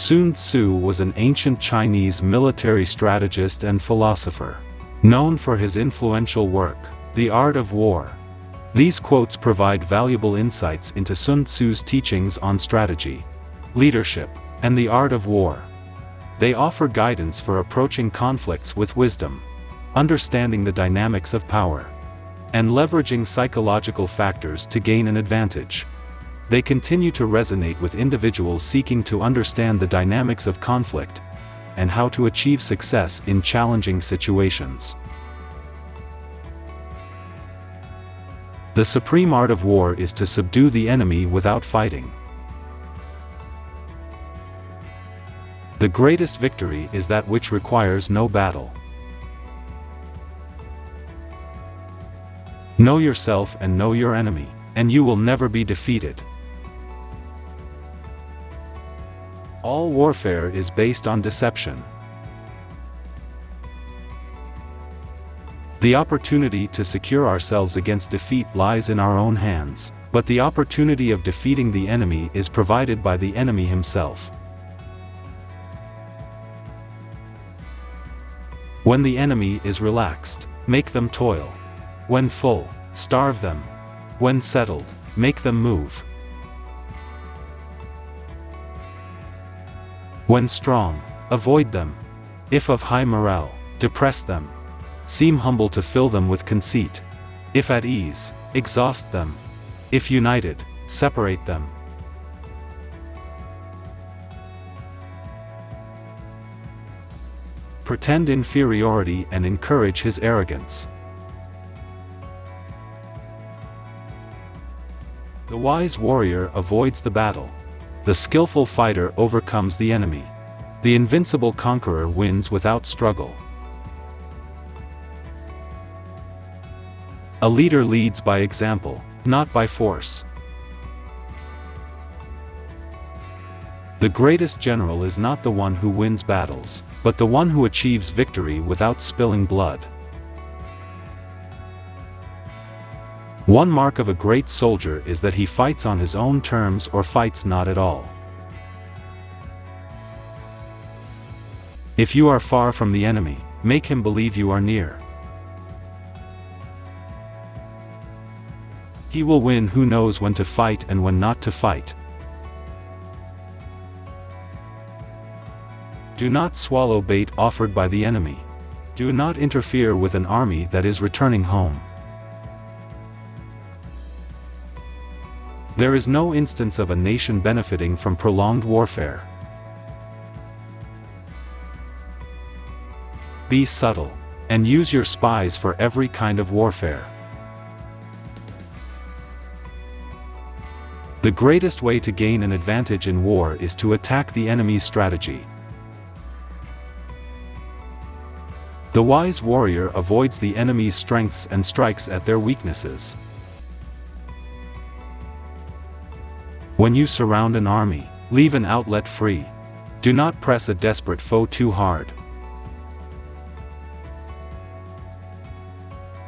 Sun Tzu was an ancient Chinese military strategist and philosopher, known for his influential work, The Art of War. These quotes provide valuable insights into Sun Tzu's teachings on strategy, leadership, and the art of war. They offer guidance for approaching conflicts with wisdom, understanding the dynamics of power, and leveraging psychological factors to gain an advantage. They continue to resonate with individuals seeking to understand the dynamics of conflict and how to achieve success in challenging situations. The supreme art of war is to subdue the enemy without fighting. The greatest victory is that which requires no battle. Know yourself and know your enemy, and you will never be defeated. All warfare is based on deception. The opportunity to secure ourselves against defeat lies in our own hands, but the opportunity of defeating the enemy is provided by the enemy himself. When the enemy is relaxed, make them toil. When full, starve them. When settled, make them move. When strong, avoid them. If of high morale, depress them. Seem humble to fill them with conceit. If at ease, exhaust them. If united, separate them. Pretend inferiority and encourage his arrogance. The wise warrior avoids the battle. The skillful fighter overcomes the enemy. The invincible conqueror wins without struggle. A leader leads by example, not by force. The greatest general is not the one who wins battles, but the one who achieves victory without spilling blood. One mark of a great soldier is that he fights on his own terms or fights not at all. If you are far from the enemy, make him believe you are near. He will win who knows when to fight and when not to fight. Do not swallow bait offered by the enemy. Do not interfere with an army that is returning home. There is no instance of a nation benefiting from prolonged warfare. Be subtle, and use your spies for every kind of warfare. The greatest way to gain an advantage in war is to attack the enemy's strategy. The wise warrior avoids the enemy's strengths and strikes at their weaknesses. When you surround an army, leave an outlet free. Do not press a desperate foe too hard.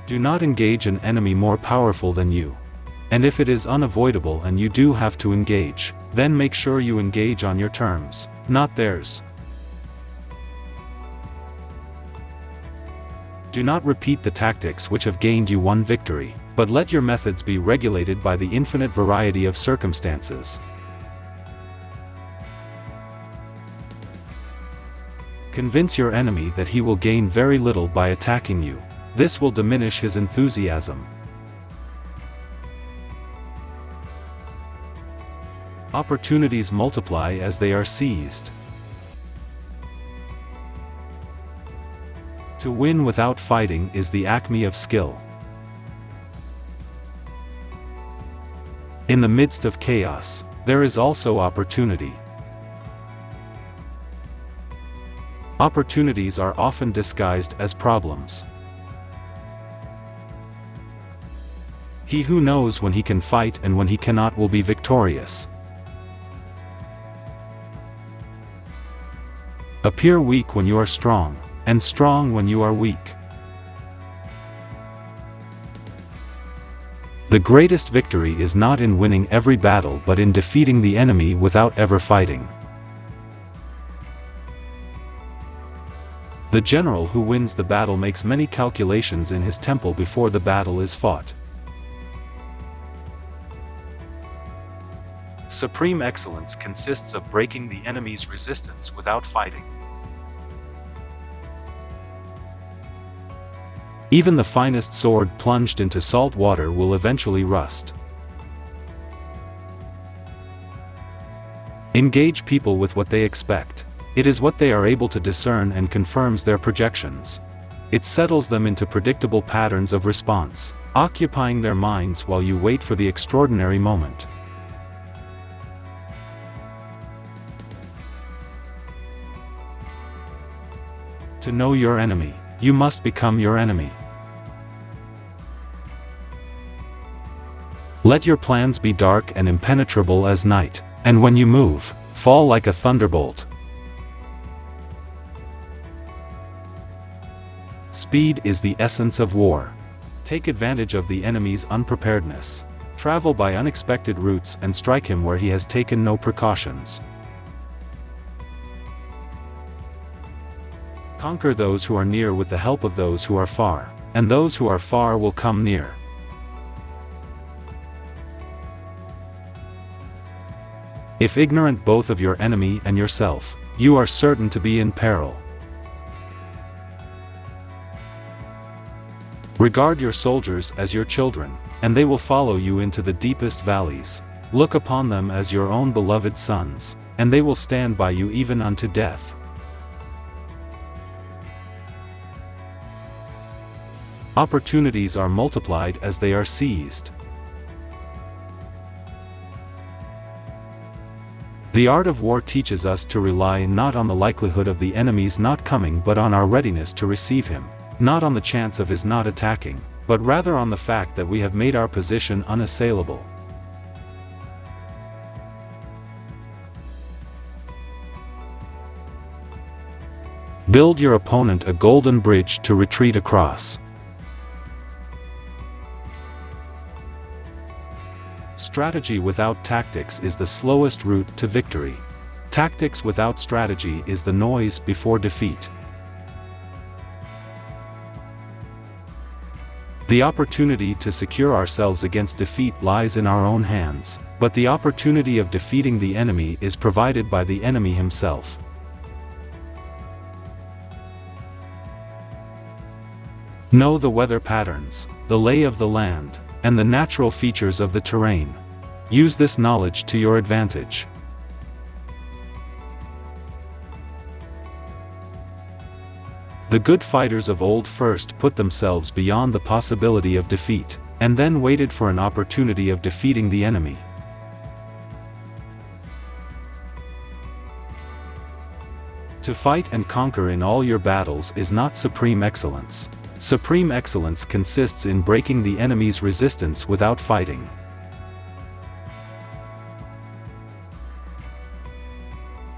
Do not engage an enemy more powerful than you. And if it is unavoidable and you do have to engage, then make sure you engage on your terms, not theirs. Do not repeat the tactics which have gained you one victory, but let your methods be regulated by the infinite variety of circumstances. Convince your enemy that he will gain very little by attacking you. This will diminish his enthusiasm. Opportunities multiply as they are seized. To win without fighting is the acme of skill. In the midst of chaos, there is also opportunity. Opportunities are often disguised as problems. He who knows when he can fight and when he cannot will be victorious. Appear weak when you are strong, and strong when you are weak. The greatest victory is not in winning every battle but in defeating the enemy without ever fighting. The general who wins the battle makes many calculations in his temple before the battle is fought. Supreme excellence consists of breaking the enemy's resistance without fighting. Even the finest sword plunged into salt water will eventually rust. Engage people with what they expect. It is what they are able to discern and confirms their projections. It settles them into predictable patterns of response, occupying their minds while you wait for the extraordinary moment. To know your enemy, you must become your enemy. Let your plans be dark and impenetrable as night, and when you move, fall like a thunderbolt. Speed is the essence of war. Take advantage of the enemy's unpreparedness. Travel by unexpected routes and strike him where he has taken no precautions. Conquer those who are near with the help of those who are far, and those who are far will come near. If ignorant both of your enemy and yourself, you are certain to be in peril. Regard your soldiers as your children, and they will follow you into the deepest valleys. Look upon them as your own beloved sons, and they will stand by you even unto death. Opportunities are multiplied as they are seized. The art of war teaches us to rely not on the likelihood of the enemy's not coming but on our readiness to receive him, not on the chance of his not attacking, but rather on the fact that we have made our position unassailable. Build your opponent a golden bridge to retreat across. Strategy without tactics is the slowest route to victory. Tactics without strategy is the noise before defeat. The opportunity to secure ourselves against defeat lies in our own hands, but the opportunity of defeating the enemy is provided by the enemy himself. Know the weather patterns, the lay of the land, and the natural features of the terrain. Use this knowledge to your advantage. The good fighters of old first put themselves beyond the possibility of defeat, and then waited for an opportunity of defeating the enemy. To fight and conquer in all your battles is not supreme excellence. Supreme excellence consists in breaking the enemy's resistance without fighting.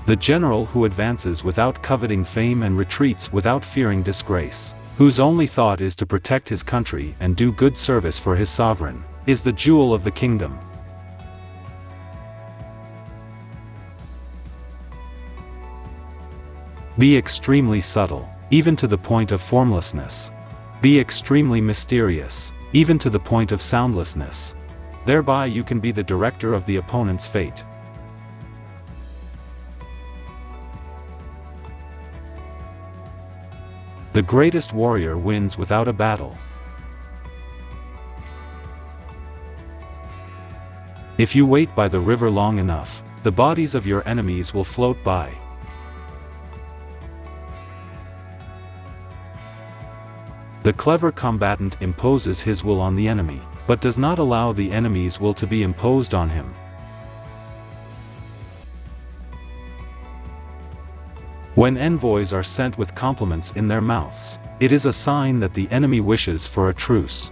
The general who advances without coveting fame and retreats without fearing disgrace, whose only thought is to protect his country and do good service for his sovereign, is the jewel of the kingdom. Be extremely subtle, even to the point of formlessness. Be extremely mysterious, even to the point of soundlessness. Thereby you can be the director of the opponent's fate. The greatest warrior wins without a battle. If you wait by the river long enough, the bodies of your enemies will float by. The clever combatant imposes his will on the enemy, but does not allow the enemy's will to be imposed on him. When envoys are sent with compliments in their mouths, it is a sign that the enemy wishes for a truce.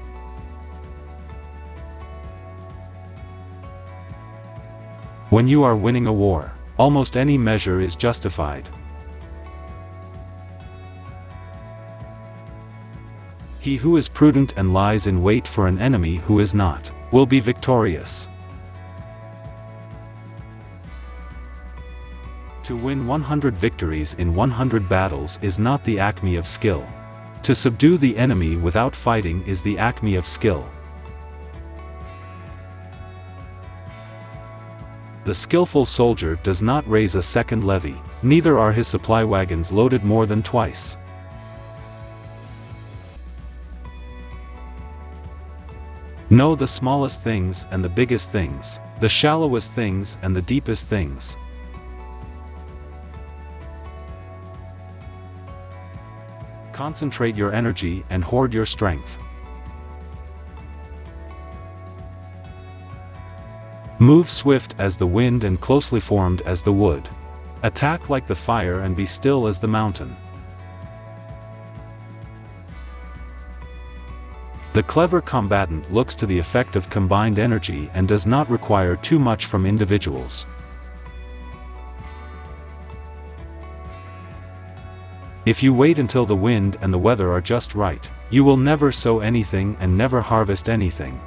When you are winning a war, almost any measure is justified. He who is prudent and lies in wait for an enemy who is not, will be victorious. To win 100 victories in 100 battles is not the acme of skill. To subdue the enemy without fighting is the acme of skill. The skillful soldier does not raise a second levy, neither are his supply wagons loaded more than twice. Know the smallest things and the biggest things, the shallowest things and the deepest things. Concentrate your energy and hoard your strength. Move swift as the wind and closely formed as the wood. Attack like the fire and be still as the mountain. The clever combatant looks to the effect of combined energy and does not require too much from individuals. If you wait until the wind and the weather are just right, you will never sow anything and never harvest anything.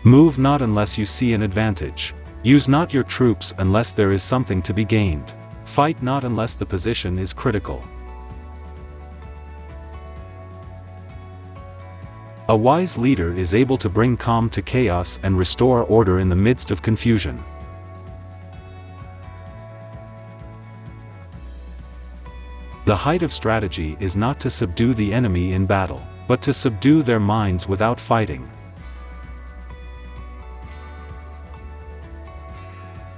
Move not unless you see an advantage. Use not your troops unless there is something to be gained. Fight not unless the position is critical. A wise leader is able to bring calm to chaos and restore order in the midst of confusion. The height of strategy is not to subdue the enemy in battle, but to subdue their minds without fighting.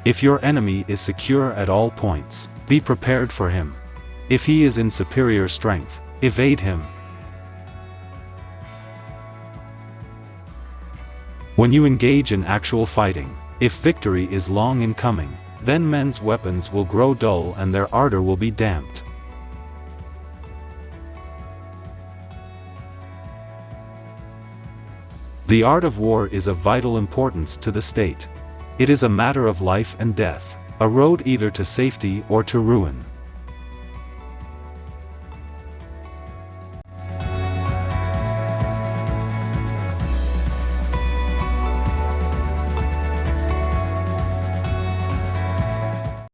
If your enemy is secure at all points, be prepared for him. If he is in superior strength, evade him. When you engage in actual fighting, if victory is long in coming, then men's weapons will grow dull and their ardor will be damped. The art of war is of vital importance to the state. It is a matter of life and death, a road either to safety or to ruin.